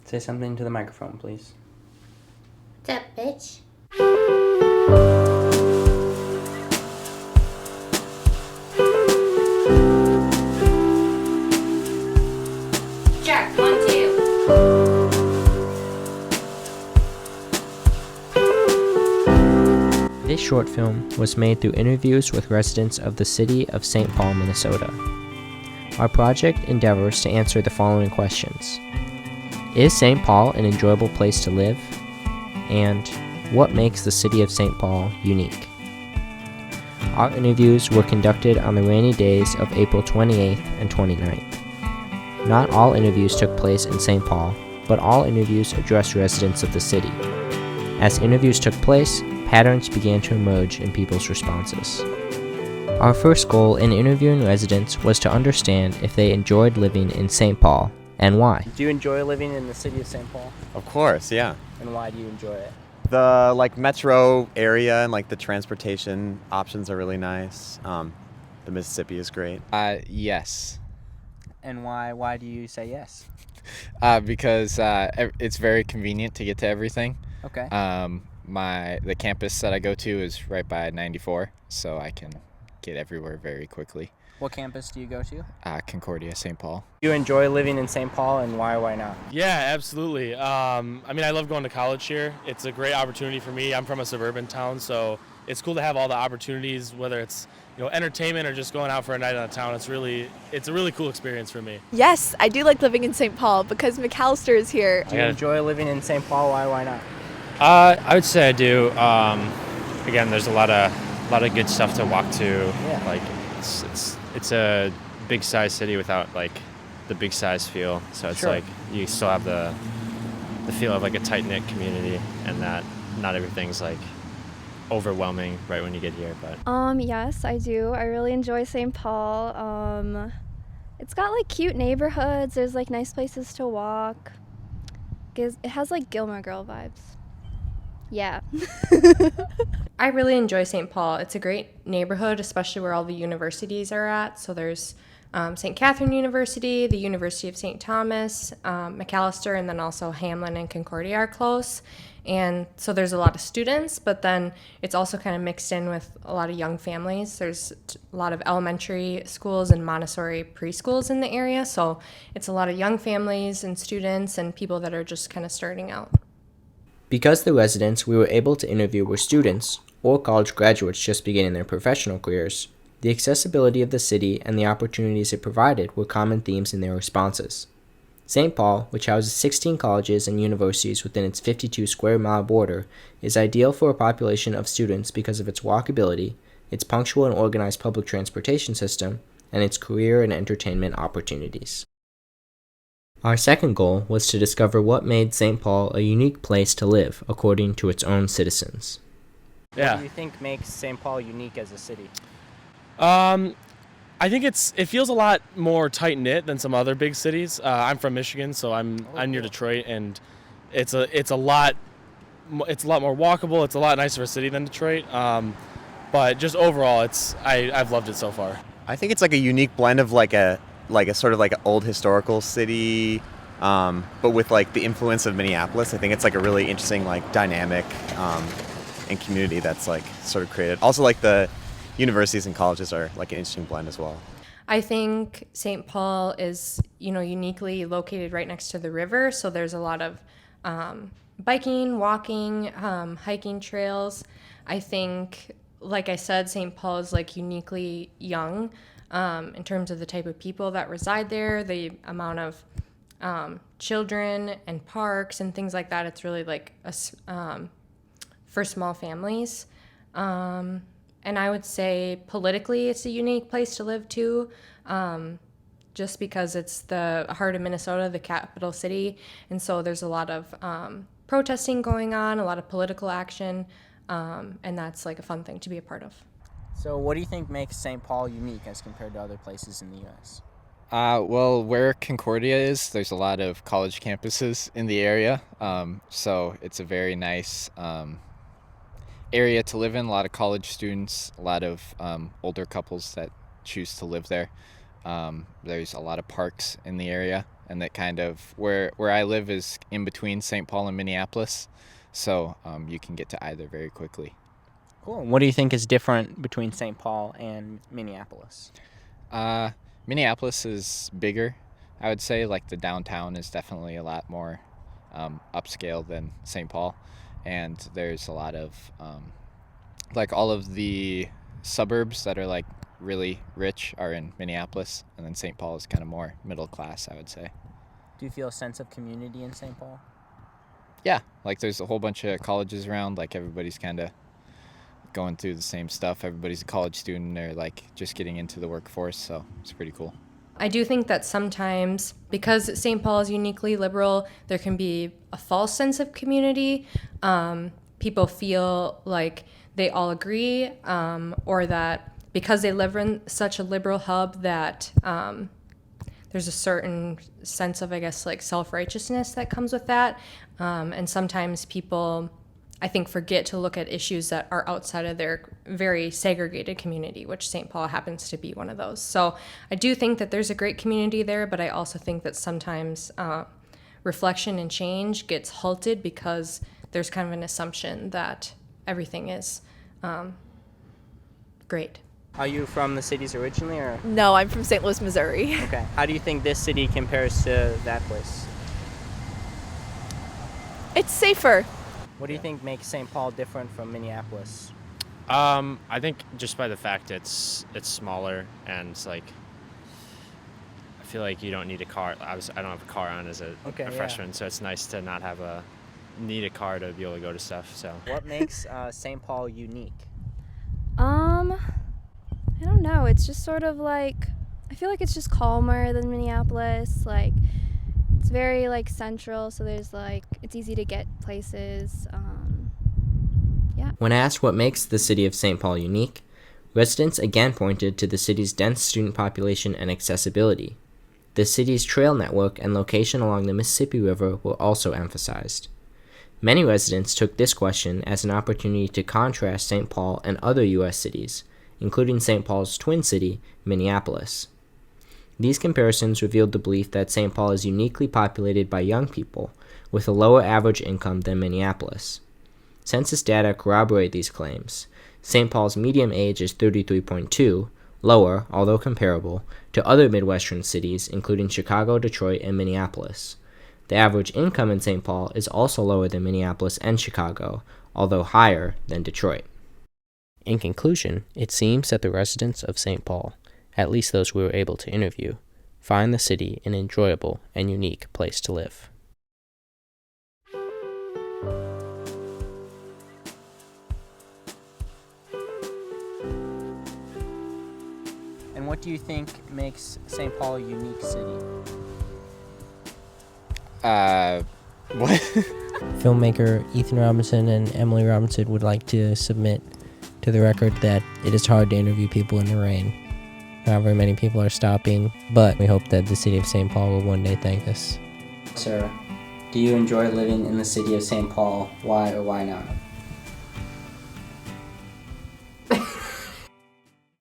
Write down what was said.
Say something to the microphone, please. What's up, bitch? Sure, 1, 2. This short film was made through interviews with residents of the city of St. Paul, Minnesota. Our project endeavors to answer the following questions. Is St. Paul an enjoyable place to live? And what makes the city of St. Paul unique? Our interviews were conducted on the rainy days of April 28th and 29th. Not all interviews took place in St. Paul, but all interviews addressed residents of the city. As interviews took place, patterns began to emerge in people's responses. Our first goal in interviewing residents was to understand if they enjoyed living in St. Paul and why. Do you enjoy living in the city of St. Paul? Of course, yeah. And why do you enjoy it? The metro area and the transportation options are really nice. The Mississippi is great. Yes. And why do you say yes? Because it's very convenient to get to everything. Okay. The campus that I go to is right by 94, so I can get everywhere very quickly. What campus do you go to? Concordia, St. Paul. Do you enjoy living in St. Paul, and why not? Yeah, absolutely. I love going to college here. It's a great opportunity for me. I'm from a suburban town, so it's cool to have all the opportunities, whether it's entertainment or just going out for a night out of town. It's a really cool experience for me. Yes, I do like living in St. Paul because McAllister is here. Do you enjoy living in St. Paul? Why not? I would say I do. Again, there's a lot of good stuff to walk to. Yeah. It's a big size city without the big size feel. So it's Sure. You still have the feel of a tight knit community, and that not everything's overwhelming right when you get here. But Yes, I do. I really enjoy St. Paul. It's got cute neighborhoods. There's nice places to walk. It has Gilmore Girl vibes. Yeah. I really enjoy St. Paul. It's a great neighborhood, especially where all the universities are at. So there's St. Catherine University, the University of St. Thomas, McAllister, and then also Hamlin and Concordia are close. And so there's a lot of students, but then it's also kind of mixed in with a lot of young families. There's a lot of elementary schools and Montessori preschools in the area. So it's a lot of young families and students and people that are just kind of starting out. Because the residents we were able to interview were students or college graduates just beginning their professional careers, the accessibility of the city and the opportunities it provided were common themes in their responses. St. Paul, which houses 16 colleges and universities within its 52 square mile border, is ideal for a population of students because of its walkability, its punctual and organized public transportation system, and its career and entertainment opportunities. Our second goal was to discover what made St. Paul a unique place to live according to its own citizens. Yeah. What do you think makes St. Paul unique as a city? I think it feels a lot more tight knit than some other big cities. I'm from Michigan, so I'm near Detroit, and it's a lot more walkable. It's a lot nicer of a city than Detroit. But just overall, I've loved it so far. I think it's a unique blend of a sort of an old historical city, but with the influence of Minneapolis. I think it's a really interesting dynamic and community that's sort of created. Also the universities and colleges are an interesting blend as well. I think St. Paul is, uniquely located right next to the river, so there's a lot of biking, walking, hiking trails. I think, like I said, St. Paul is uniquely young in terms of the type of people that reside there, the amount of children and parks and things like that. It's really for small families. And I would say politically it's a unique place to live too, just because it's the heart of Minnesota, the capital city. And so there's a lot of protesting going on, a lot of political action, and that's a fun thing to be a part of. So what do you think makes St. Paul unique as compared to other places in the U.S.? Well, where Concordia is, there's a lot of college campuses in the area, so it's a very nice area to live in. A lot of college students, a lot of older couples that choose to live there. There's a lot of parks in the area, and that kind of where I live is in between St. Paul and Minneapolis, so you can get to either very quickly. Cool. What do you think is different between St. Paul and Minneapolis? Minneapolis is bigger, I would say. Like the downtown is definitely a lot more upscale than St. Paul, and there's a lot of like all of the suburbs that are like really rich are in Minneapolis, and then St. Paul is kind of more middle class, I would say. Do you feel a sense of community in St. Paul? Yeah, like there's a whole bunch of colleges around, like everybody's kind of going through the same stuff. Everybody's a college student or like just getting into the workforce, so it's pretty cool. I do think that sometimes, because St. Paul is uniquely liberal, there can be a false sense of community. People feel like they all agree, or that because they live in such a liberal hub that there's a certain sense of, I guess, like self-righteousness that comes with that. And sometimes people, I think, forget to look at issues that are outside of their very segregated community, which St. Paul happens to be one of those. So I do think that there's a great community there, but I also think that sometimes reflection and change gets halted because there's kind of an assumption that everything is great. Are you from the cities originally, or? No, I'm from St. Louis, Missouri. Okay. How do you think this city compares to that place? It's safer. What do you think makes St. Paul different from Minneapolis? I think just by the fact it's smaller, and it's like I feel like you don't need a car. I don't have a car on as a freshman, so it's nice to not need a car to be able to go to stuff. So What makes St. Paul unique? I don't know. It's just sort of like, I feel like it's just calmer than Minneapolis. Like, it's very like central, so there's like, it's easy to get places. Yeah. When asked what makes the city of St. Paul unique, residents again pointed to the city's dense student population and accessibility. The city's trail network and location along the Mississippi River were also emphasized. Many residents took this question as an opportunity to contrast St. Paul and other U.S. cities, including St. Paul's twin city, Minneapolis. These comparisons revealed the belief that St. Paul is uniquely populated by young people, with a lower average income than Minneapolis. Census data corroborate these claims. St. Paul's median age is 33.2, lower, although comparable, to other Midwestern cities, including Chicago, Detroit, and Minneapolis. The average income in St. Paul is also lower than Minneapolis and Chicago, although higher than Detroit. In conclusion, it seems that the residents of St. Paul, at least those we were able to interview, find the city an enjoyable and unique place to live. And what do you think makes St. Paul a unique city? What? Filmmaker Ethan Robinson and Emily Robinson would like to submit to the record that it is hard to interview people in the rain. Not very many people are stopping, but we hope that the city of St. Paul will one day thank us. Sarah, do you enjoy living in the city of St. Paul? Why or why not?